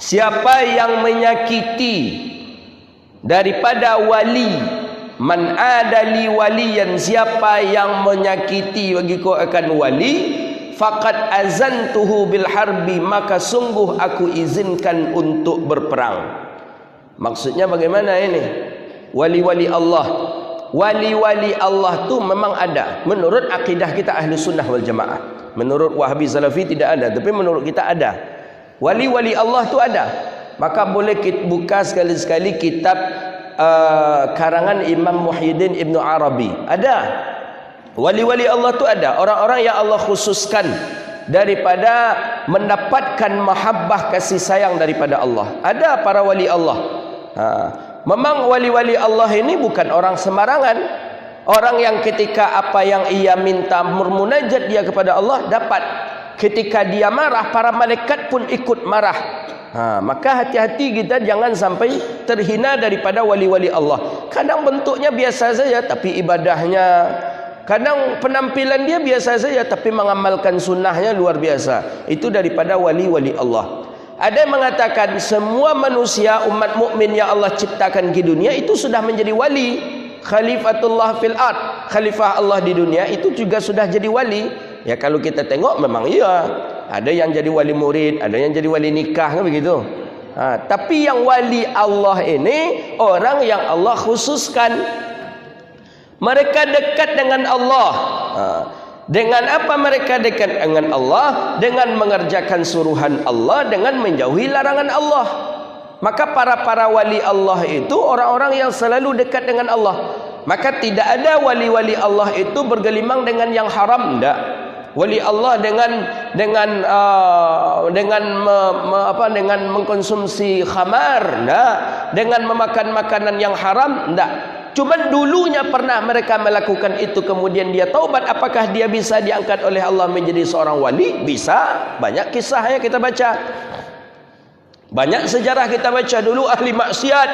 siapa yang menyakiti daripada wali, man adali waliyan, siapa yang menyakiti bagiku akan wali, faqad azantuhu bil harbi, maka sungguh aku izinkan untuk berperang. Maksudnya bagaimana ini? Wali-wali Allah, wali-wali Allah tu memang ada. Menurut akidah kita ahli sunnah wal jamaah. Menurut Wahabi Salafi tidak ada, tapi menurut kita ada. Wali-wali Allah tu ada. Maka boleh kita buka sekali-sekali kitab karangan Imam Muhyiddin Ibn Arabi. Ada. Wali-wali Allah tu ada. Orang-orang yang Allah khususkan daripada mendapatkan mahabbah kasih sayang daripada Allah. Ada para wali Allah. Memang wali-wali Allah ini bukan orang sembarangan. Orang yang ketika apa yang ia minta bermunajat dia kepada Allah dapat. Ketika dia marah, para malaikat pun ikut marah. Maka hati-hati kita jangan sampai terhina daripada wali-wali Allah. Kadang bentuknya biasa saja tapi ibadahnya, kadang penampilan dia biasa saja tapi mengamalkan sunnahnya luar biasa. Itu daripada wali-wali Allah. Ada yang mengatakan semua manusia umat mukmin yang Allah ciptakan di dunia itu sudah menjadi wali. Khalifatullah fil ard, khalifah Allah di dunia itu juga sudah jadi wali. Ya kalau kita tengok memang iya. Ada yang jadi wali murid, ada yang jadi wali nikah kan begitu. Tapi yang wali Allah ini orang yang Allah khususkan. Mereka dekat dengan Allah. Dengan apa mereka dekat dengan Allah? Dengan mengerjakan suruhan Allah, dengan menjauhi larangan Allah. Maka para wali Allah itu orang-orang yang selalu dekat dengan Allah. Maka tidak ada wali-wali Allah itu bergelimang dengan yang haram, tidak. Wali Allah dengan mengkonsumsi khamar, tidak. Dengan memakan makanan yang haram, tidak. Cuma dulunya pernah mereka melakukan itu, kemudian dia taubat. Apakah dia bisa diangkat oleh Allah menjadi seorang wali? Bisa. Banyak kisahnya kita baca. Banyak sejarah kita baca. Dulu ahli maksiat,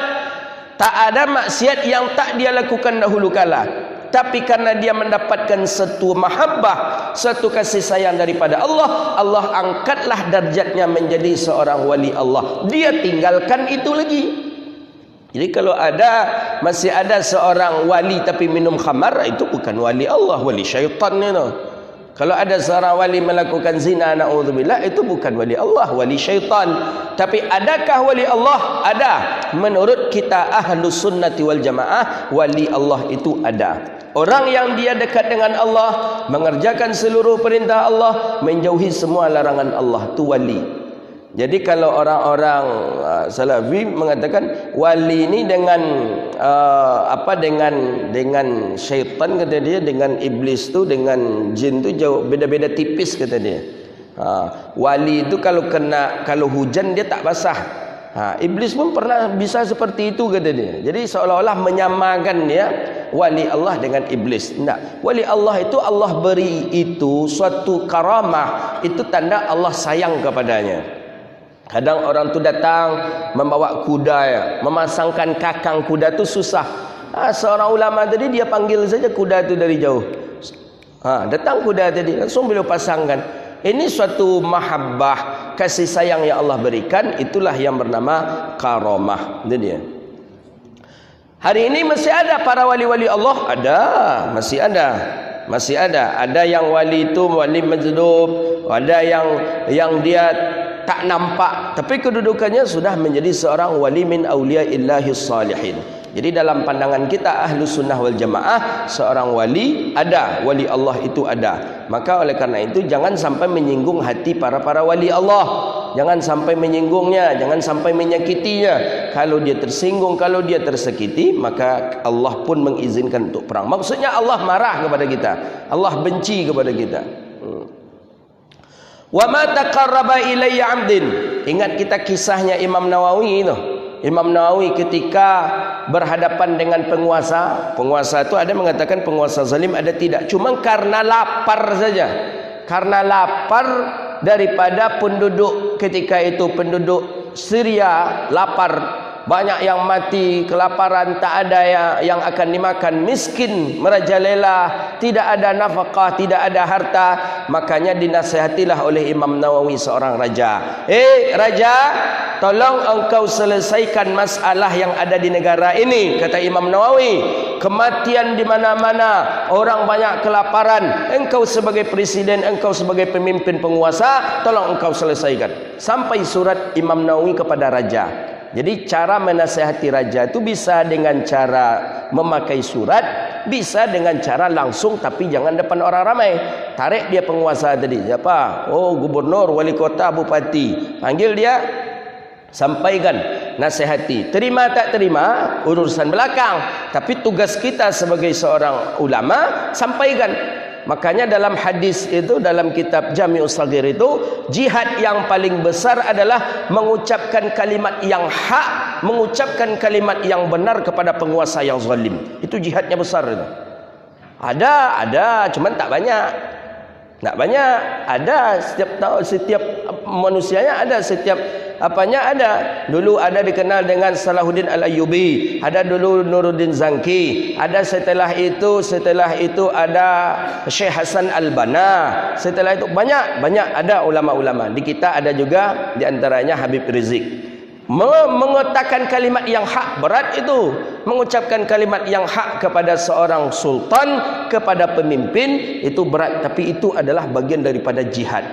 tak ada maksiat yang tak dia lakukan dahulu kala. Tapi karena dia mendapatkan satu mahabbah, satu kasih sayang daripada Allah, Allah angkatlah darjatnya menjadi seorang wali Allah. Dia tinggalkan itu lagi. Jadi kalau masih ada seorang wali tapi minum khamar, itu bukan wali Allah, wali syaitan itu. Kalau ada seorang wali melakukan zina, na'udzubillah, itu bukan wali Allah, wali syaitan. Tapi adakah wali Allah? Ada. Menurut kita ahlus sunnati wal jamaah, wali Allah itu ada. Orang yang dia dekat dengan Allah, mengerjakan seluruh perintah Allah, menjauhi semua larangan Allah, itu wali. Jadi kalau orang-orang Salafi mengatakan wali ini dengan dengan syaitan, kata dia, dengan iblis tu, dengan jin tu jauh beda-beda tipis, kata dia. Wali itu kalau hujan dia tak basah. Iblis pun pernah bisa seperti itu, kata dia. Jadi seolah-olah menyamakan dia wali Allah dengan iblis. Tidak. Wali Allah itu Allah beri itu suatu karamah, itu tanda Allah sayang kepadanya. Kadang orang tu datang membawa kuda, ya, memasangkan kakang kuda tu susah. Seorang ulama tadi dia panggil saja kuda tu dari jauh. Datang kuda tadi, langsung beliau pasangkan. Ini suatu mahabbah, kasih sayang yang Allah berikan, itulah yang bernama karamah. Itu dia. Hari ini masih ada para wali-wali Allah, ada, masih ada. Masih ada. Ada yang wali itu wali majdzub, ada yang dia tak nampak tapi kedudukannya sudah menjadi seorang wali min auliya'illahis salihin. Jadi dalam pandangan kita ahlu sunnah wal jamaah, seorang wali ada, wali Allah itu ada. Maka oleh karena itu jangan sampai menyinggung hati para wali Allah. Jangan sampai menyinggungnya, jangan sampai menyakitinya. Kalau dia tersinggung, kalau dia tersakiti, maka Allah pun mengizinkan untuk perang. Maksudnya Allah marah kepada kita, Allah benci kepada kita. Wa ma taqarraba ilayya 'abdin. Ingat kita kisahnya Imam Nawawi itu. Imam Nawawi ketika berhadapan dengan penguasa. Penguasa itu ada mengatakan penguasa zalim, ada tidak. Cuma karena lapar saja. Karena lapar daripada penduduk ketika itu, penduduk Syria lapar. banyak yang mati kelaparan, tak ada yang akan dimakan, miskin merajalela, tidak ada nafkah, tidak ada harta. Makanya dinasihatilah oleh Imam Nawawi seorang raja, raja, tolong engkau selesaikan masalah yang ada di negara ini. Kata Imam Nawawi, kematian di mana-mana, orang banyak kelaparan, engkau sebagai presiden, engkau sebagai pemimpin penguasa, tolong engkau selesaikan. Sampai surat Imam Nawawi kepada raja. Jadi cara menasihati raja itu bisa dengan cara memakai surat, bisa dengan cara langsung, tapi jangan depan orang ramai. Tarik dia penguasa tadi, siapa? Oh, gubernur, wali kota, bupati. Panggil dia, sampaikan, nasihati. Terima tak terima urusan belakang, tapi tugas kita sebagai seorang ulama sampaikan. Makanya dalam hadis itu, dalam kitab Jami'us Shaghir itu, jihad yang paling besar adalah mengucapkan kalimat yang hak, mengucapkan kalimat yang benar kepada penguasa yang zalim. Itu jihadnya besar itu. Ada, cuman tak banyak. Tak banyak. Ada setiap manusianya ada, setiap apanya ada. Dulu ada dikenal dengan Salahuddin Al-Ayyubi, ada dulu Nuruddin Zanki, ada setelah itu ada Syekh Hasan Al-Banna, setelah itu banyak ada ulama-ulama. Di kita ada juga di antaranya Habib Rizik. Mengatakan kalimat yang hak berat itu, mengucapkan kalimat yang hak kepada seorang sultan, kepada pemimpin itu berat, tapi itu adalah bagian daripada jihad.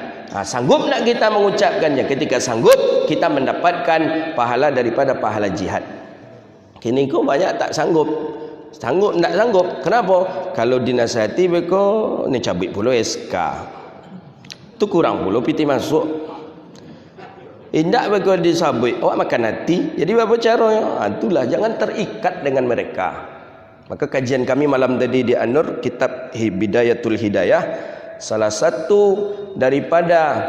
Sanggup nak kita mengucapkannya? Ketika sanggup, kita mendapatkan pahala daripada pahala jihad. Kini kau banyak tak sanggup. Sanggup tak sanggup. Kenapa? Kalau dinasihati beko ni cabut pula SK. Tu kurang pula piti masuk. Indak beko disabut, awak makan hati. Jadi apa caranya? Itulah, jangan terikat dengan mereka. Maka kajian kami malam tadi di An-Nur, kitab Bidayatul Hidayah, salah satu daripada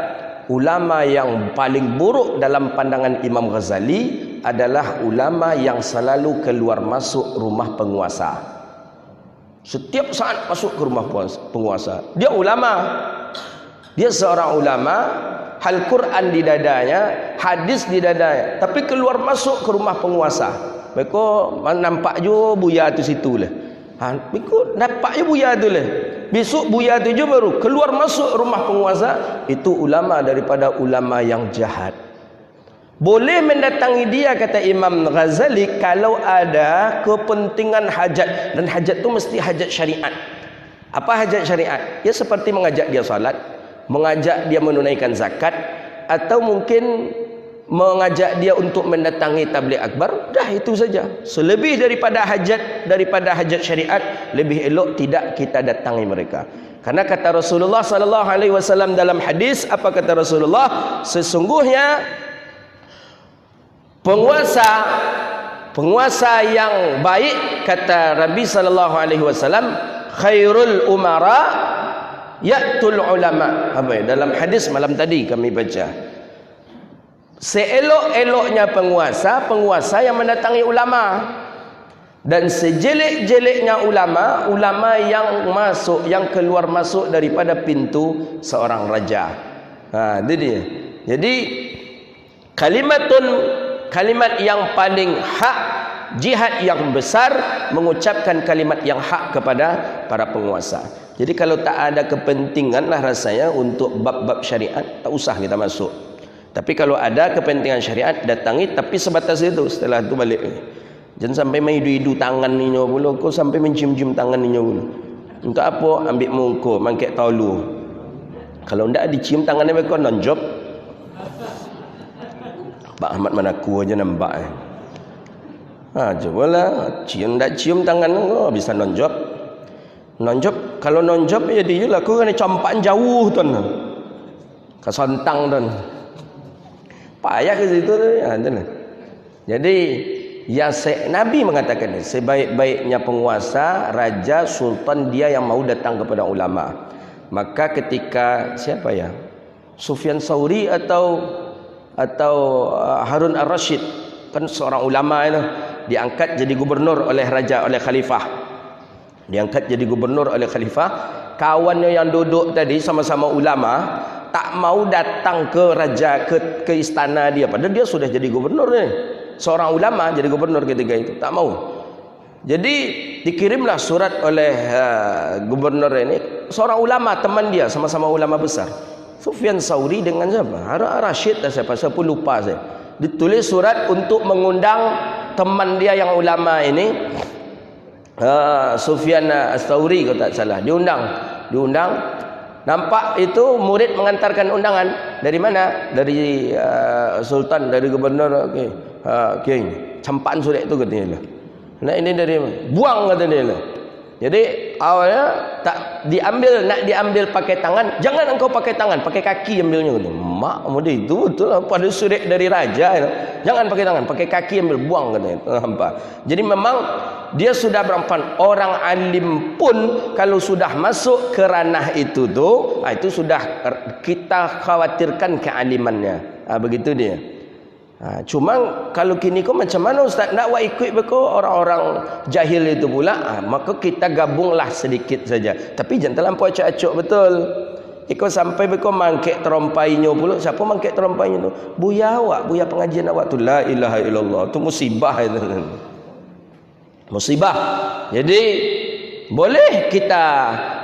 ulama yang paling buruk dalam pandangan Imam Ghazali adalah ulama yang selalu keluar masuk rumah penguasa. Setiap saat masuk ke rumah penguasa. Dia ulama. Dia seorang ulama, hal Quran di dadanya, hadis di dadanya, tapi keluar masuk ke rumah penguasa. Beko nampak jo buya tu situ lah. Beko nampak je buya tu lah. Besok buya tu je baru keluar masuk rumah penguasa. Itu ulama daripada ulama yang jahat. Boleh mendatangi dia, kata Imam Ghazali, kalau ada kepentingan hajat, dan hajat tu mesti hajat syariat. Apa hajat syariat? Ya seperti mengajak dia salat, mengajak dia menunaikan zakat, atau mungkin mengajak dia untuk mendatangi tabligh akbar. Dah itu saja. Selebih daripada hajat syariat, lebih elok tidak kita datangi mereka. Karena kata Rasulullah sallallahu alaihi wasallam dalam hadis, apa kata Rasulullah? Sesungguhnya penguasa yang baik, kata Nabi sallallahu alaihi wasallam, khairul umara ya'tul ulama. Apa ya? Dalam hadis malam tadi kami baca, seelok-eloknya penguasa yang mendatangi ulama, dan sejelek-jeleknya ulama yang keluar masuk daripada pintu seorang raja. Itu dia. Jadi kalimat yang paling hak, jihad yang besar, mengucapkan kalimat yang hak kepada para penguasa. Jadi kalau tak ada kepentingan lah rasanya untuk bab-bab syariat, tak usah kita masuk. Tapi kalau ada kepentingan syariat, datangi, tapi sebatas itu, setelah itu balik. Jangan sampai main idu-idu tangan ninyo pula, kau sampai mencium-cium tangan ninyo pula. Untuk apa? Ambil muka, mangkek taulu. Kalau ndak dicium tangannya mereka nonjob. Pak Ahmad Manaku aja nampak. Cobalah cium tangan kau bisa nonjob. Nonjob, kalau nonjob ya dia lah, kau kena campak jauh tuan. Kesontang tuan. Payah ke situ tu. Jadi Nabi mengatakan sebaik-baiknya penguasa, raja, sultan, dia yang mau datang kepada ulama. Maka ketika siapa ya? Sufyan Tsauri atau Harun Ar-Rasyid, kan seorang ulama itu, diangkat jadi gubernur oleh raja, oleh khalifah. Diangkat jadi gubernur oleh khalifah. Kawannya yang duduk tadi sama-sama ulama, tak mau datang ke raja, ke istana dia, padahal dia sudah jadi gubernur ni. seorang ulama jadi gubernur ketika itu, tak mau. Jadi dikirimlah surat oleh gubernur ini, seorang ulama teman dia, sama-sama ulama besar, Sufyan Tsauri dengan siapa? Rashid atau siapa? Saya pun lupa saya. Ditulis surat untuk mengundang teman dia yang ulama ini, Sufyan Tsauri kalau tak salah. Diundang. Nampak itu murid mengantarkan undangan dari mana? Dari sultan, dari gubernur. Okey, campaan surat itu katanya. Nah ini dari buang katanya. Jadi awalnya tak diambil, nak diambil pakai tangan, jangan engkau pakai tangan, pakai kaki ambilnya. Mak, mudah itu betul lah, pada surat dari raja. Jangan pakai tangan, pakai kaki ambil, buang katanya. Nampak. Jadi memang dia sudah berampan, orang alim pun kalau sudah masuk ke ranah itu tu, itu sudah kita khawatirkan kealimannya. Begitu dia. Cuma kalau kini kau macam mana ustaz nak buat ikut beko orang-orang jahil itu pula, maka kita gabunglah sedikit saja, tapi jangan terlampau acak-acak betul. Ikut sampai beko mangkek terompainya pula. Siapa mangkek terompainya tu? Buya awak, buya pengajian awak tu, la ilaha illallah, tu musibah itu. Musibah. Jadi boleh kita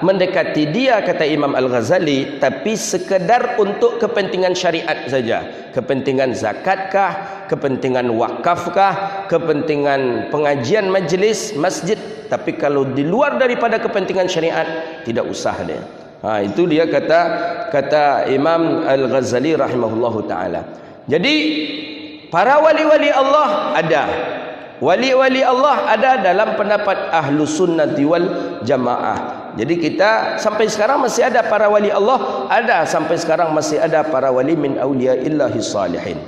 mendekati dia, kata Imam Al-Ghazali, tapi sekedar untuk kepentingan syariat saja. Kepentingan zakatkah, kepentingan wakafkah, kepentingan pengajian majlis masjid. Tapi kalau di luar daripada kepentingan syariat, tidak usah dia. Itu dia kata Imam Al-Ghazali rahimahullahu taala. Jadi para wali-wali Allah ada. Wali-wali Allah ada dalam pendapat ahlu sunnati wal jamaah. Jadi kita sampai sekarang masih ada para wali Allah, ada sampai sekarang masih ada para wali min awliyaillahi salihin.